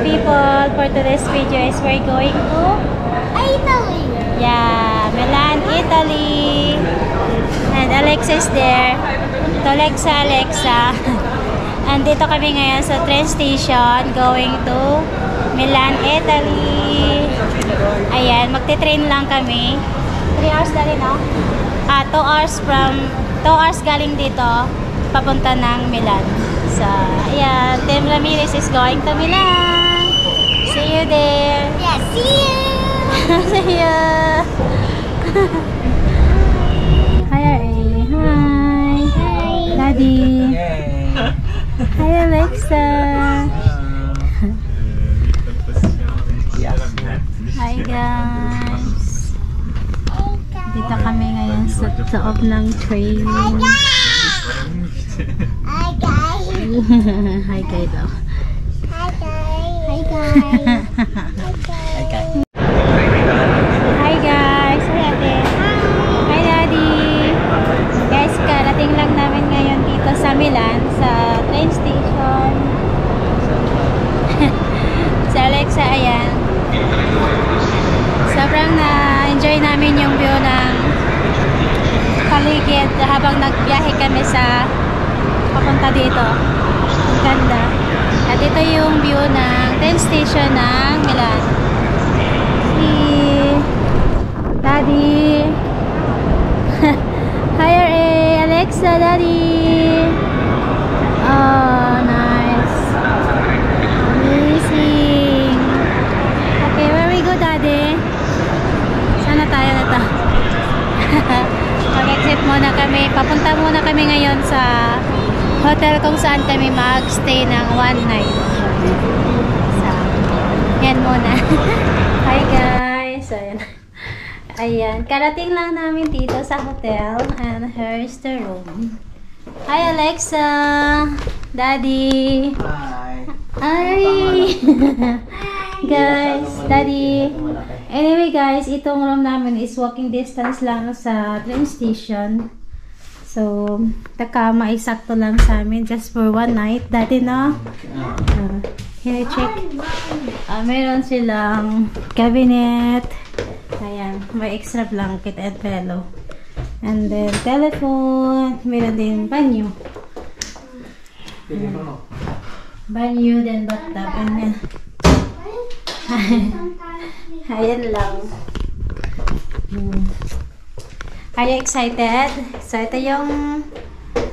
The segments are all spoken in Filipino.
people, for today's video is we're going to Italy. yeah, Milan, Italy. And Alexa is there. To Alexa. Andito kami ngayon sa train station going to Milan, Italy. Ayan, magte-train lang kami. 3 hours na rin, no? 2 hours galing dito papunta ng Milan. So, ayan, Tim Ramirez is going to Milan. See you there. Yeah, see you. See you. Hi, Ari. Hi. Hi. Daddy. Hi, Alexa. Hi, guys. Dito kami ngayon sa loob ng train. Hi, guys. Hi, guys. Daw. Hi, guys. Hi, guys. Hi, guys. Hi, guys. Hi, ate. Hi, daddy. Guys, karating lang namin ngayon dito sa Milan, sa train station. Sa Alexa, ayan. Sobrang na-enjoy namin yung view ng paligid habang nagbiyahe kami sa papunta dito. Ang ganda. At ito yung view ng train station ng Milan. Si Daddy. Hi, Alexa, Daddy. Oh, nice. Amazing. Okay, where we go, Daddy? Sana tayo na to. Mag-exit muna kami. Papunta muna kami ngayon sa hotel kung saan kami mag-stay ng 1 night. So, yan muna. Hi, guys. Ayan. Ayan. Karating lang namin dito sa hotel. And here's the room. Hi, Alexa. Daddy. Hi. Hi. Guys, Daddy. Anyway, guys, itong room namin is walking distance lang sa train station. So, kama ay sakto lang sa amin just for 1 night. Daddy, no? Here, check. Meron silang cabinet. Ayan, may extra blanket and pillow. And then, telephone. Meron din banyo. Banyo, then bathtub. And then, ayan lang. Are you excited? So, ito yung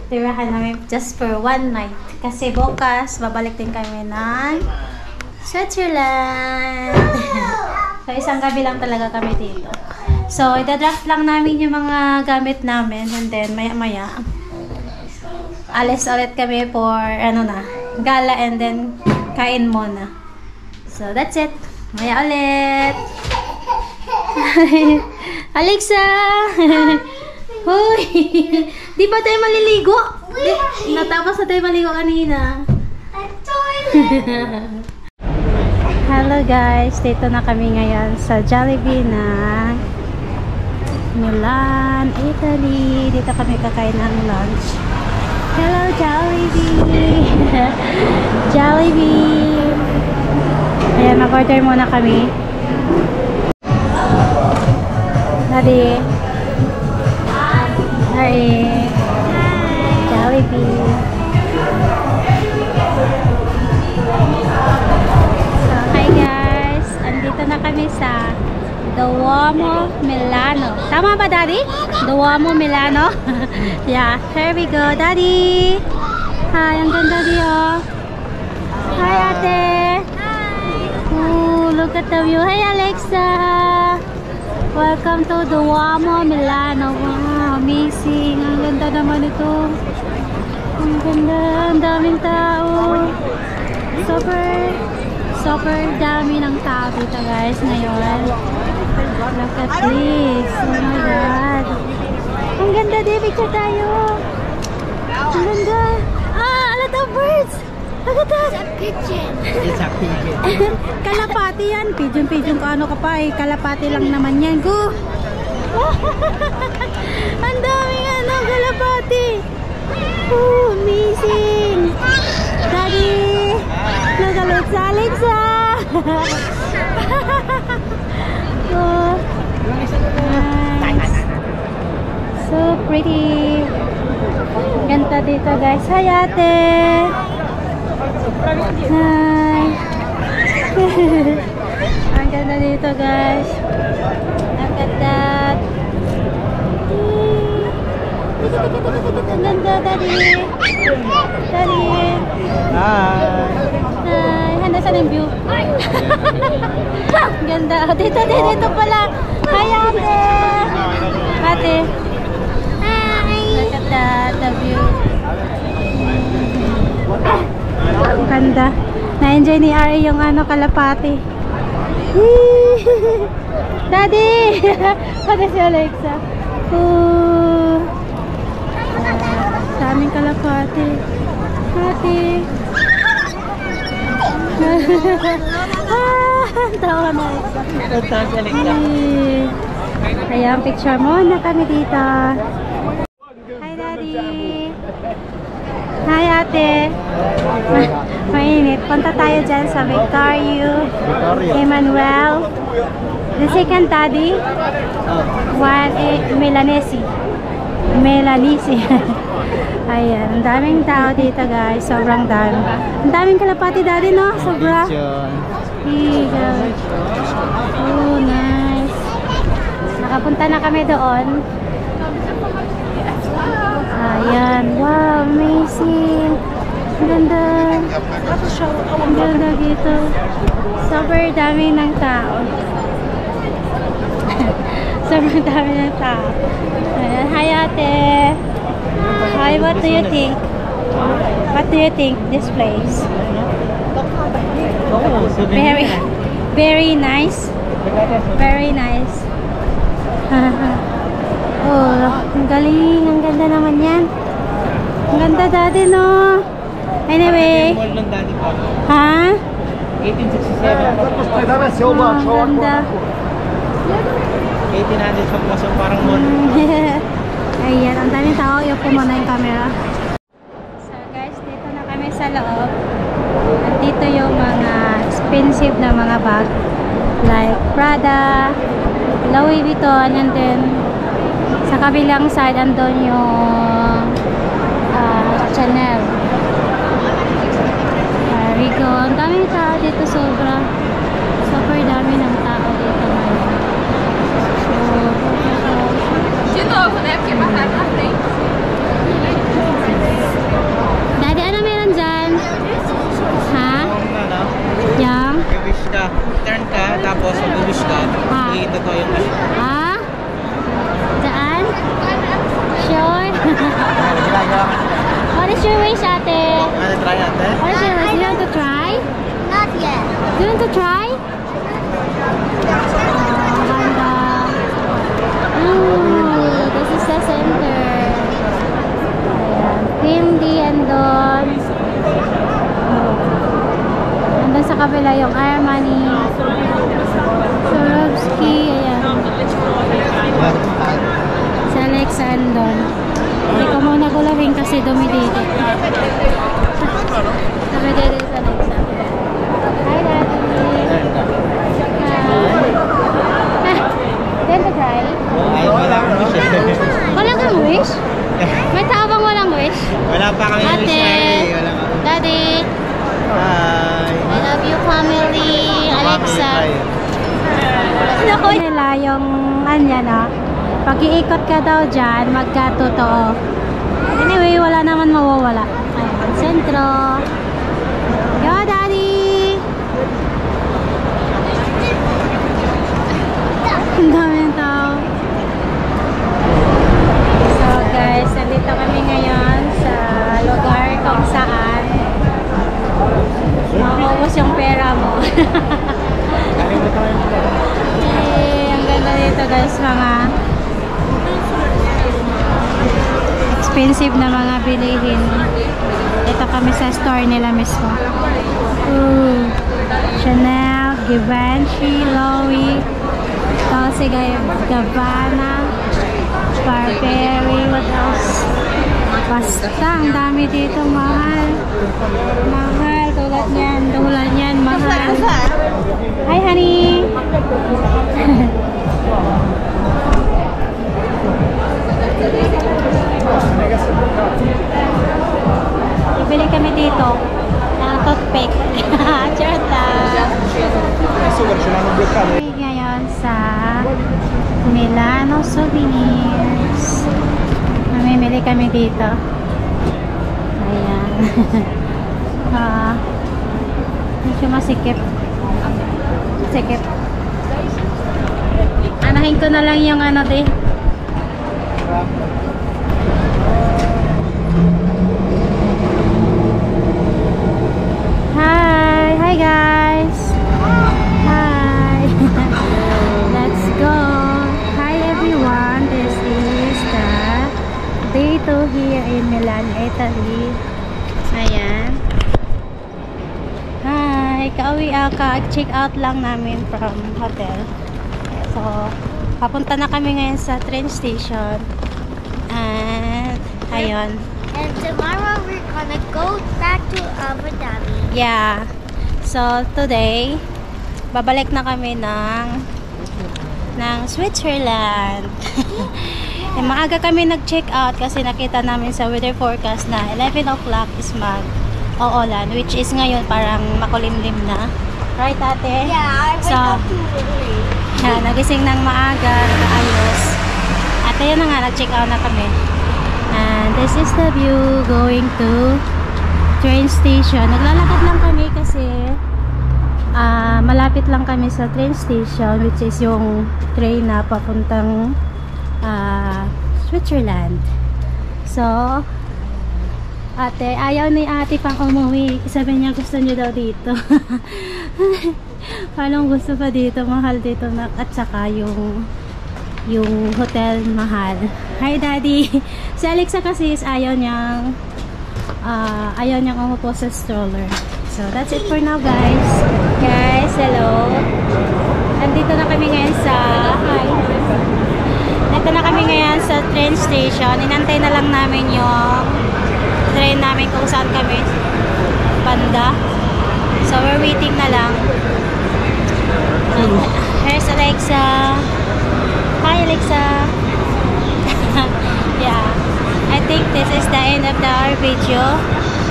tirahan namin just for 1 night. Kasi bukas, babalik din kami ng Switzerland. So, isang gabi lang talaga kami dito. So, itadraft lang namin yung mga gamit namin. And then, maya-maya, alis ulit kami for, gala and then, kain muna. So, that's it. Maya ulit. Alexa! Hoy! Di ba tayo maliligo? Natapos na tayo maligo kanina. Hello guys! Dito na kami ngayon sa Jollibee na Milan, Italy. Dito kami kakain ng lunch. Hello Jollibee! Jollibee! Ayan, mag-order muna kami. Daddy. Hi. Jollibee. So, hi guys. Andito na kami sa Duomo Milano. Tama ba, Daddy? Duomo Milano? Yeah, here we go, Daddy. Hi, ang ganda, Daddy, oh. Hi, ate. Ooh, look at the view. Hey, Alexa. Welcome to Duomo Milano. Wow, amazing. Ang ganda naman ito. Ang ganda. Ang daming tao. Super dami ng tao dito, guys, ngayon. Look at this. Oh my God. Ang ganda, di. Picture tayo. Ang ganda. Ah, a lot of birds. Look at that. It's a pigeon. Kalapati yan. Pigeon ka ano ka pa eh. Kalapati lang naman yan. Go! Ang daming kalapati. Oh, amazing. Daddy! Nagalit sa Alexa! Oh, nice. So pretty. Ganda dito guys. Hi ate. Hi. Ang ganda dito guys. Look at that. Ang ganda, daddy. Daddy. Hi. Hi. Handa saan yung view? Ganda. Dito pala. Hi ate. Ate. Look at that, the view. Ang ganda. Na-enjoy ni Ari yung ano, kalapati. Daddy! Pati si Alexa. Daming kalapati. Ate. Tawa na Alexa. Ayan, picture mo na kami dito. Hi Daddy. Hi ate. Mainit. Punta tayo dyan sa Victoria Emmanuel. The second daddy. Melanesi. Ayan. Ang daming tao dito guys. Sobrang dami. Ang daming kalapati daddy no? Sobra. Oh nice. Nakapunta na kami doon. Ayan. Wow. Amazing. Ang ganda. Ang ganda dito. Sobrang dami ng tao. Sobrang dami ng tao. Ayan. Hi ate. Hi, what do you think? What do you think this place? Very nice. Very nice. Oh, ang galing. Ang ganda naman yan. Ang ganda dati, no? Anyway. Ha? 1867. Oh, ang ganda. 1800 sa puso, parang mall. Ayan, ang daming tao. Iupo mo na yung camera. So guys, dito na kami sa loob. At dito yung mga expensive na mga bag. Like Prada, Louis Vuitton, and then sa kabilang side, andun yung Chanel. There we go. Ang daming tao dito, sobra. Super dami ng tao dito ngayon. Daddy, ano meron dyan? Ha? Yang? Wish ka. Turn ka, tapos wish ka. Ito to yung Ha? Daan? Sure? What is your wish, ate? Ano try ate? What is your wish? Do you want to try? Not yet. Do you want to try? Ganda. This is the center. Ayan. Hindi andon. Andun sa kabila yung Armani. Swarovski. Ayan. Sa Alexa andon. Hindi ko muna gulawin kasi dumidito. Dumidito sa Alexa. Hi, Daddy. Then to try? Ay, wala akong wish. Wala kang wish? May tao bang walang wish? Wala pa kami wish. Ate, Wala pa. Daddy, Hi. I love you family, Alexa. Naku, nila yung anya na, pag iikot ka daw dyan, magkatotoo. Anyway, wala naman mawawala. Ayan, sentro. Yo, Daddy! Ang daming tao. So guys, nandito kami ngayon sa lugar kung saan maubos yung pera mo. Ang ganda dito guys, mga expensive na mga bilihin. Ito kami sa store nila mismo. Chanel, Givenchy, Louis, Dolce Gabbana, Burberry, what else? Basta, ang dami dito, mahal. Mahal, tulad Mahal yan. Dahulan yan. Mahal. Hi, honey. Ibili kami dito ng toothpick. Charta. Ngayon sa Milano Souvenirs. Mamimili kami dito. Ayan. Medyo masikip. Masikip. Anahin ko na lang yung ano di. Hi guys. Hi. Let's go. Hi everyone. This is the day 2 here in Milan, Italy. Ayan. Hi. Check out lang namin from hotel. So, papunta na kami ngayon sa train station. And ayun. And tomorrow we're gonna go back to Abu Dhabi. Yeah. So, today, babalik na kami ng Switzerland. Maaga kami nag-check out kasi nakita namin sa weather forecast na 11 o'clock is mag-uulan, which is ngayon parang makulimlim na. Right, ate? Yeah, I wake So, up too early. yeah, nagising ng maaga, nakaayos. At ayun na nga, nag-check out na kami. And this is the view going to train station. Naglalakad lang kami kasi malapit lang kami sa train station, which is yung train na papuntang Switzerland. So, ate, ayaw ni ate pang umuwi. Sabi niya gusto niya daw dito. Parang gusto pa dito, mahal dito na, at saka yung hotel mahal. Hi daddy. Si Alexa kasi is ayaw niyang umupo sa stroller. So that's it for now guys. Guys, hello. Andito na kami ngayon sa train station. Inantay na lang namin yung train namin kung saan kami banda. So we're waiting na lang. Here's Alexa. Hi Alexa. Yeah, I think this is the end of our video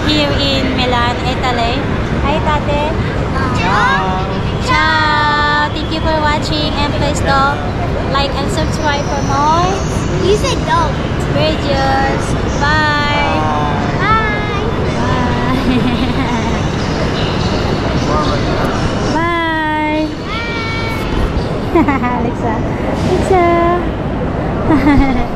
here in Milan, Italy. Hi tate. Ciao. Ciao. Thank you for watching and please don't like and subscribe for more. You said no. Videos. Bye. Bye. Bye. Bye. Alexa. Alexa.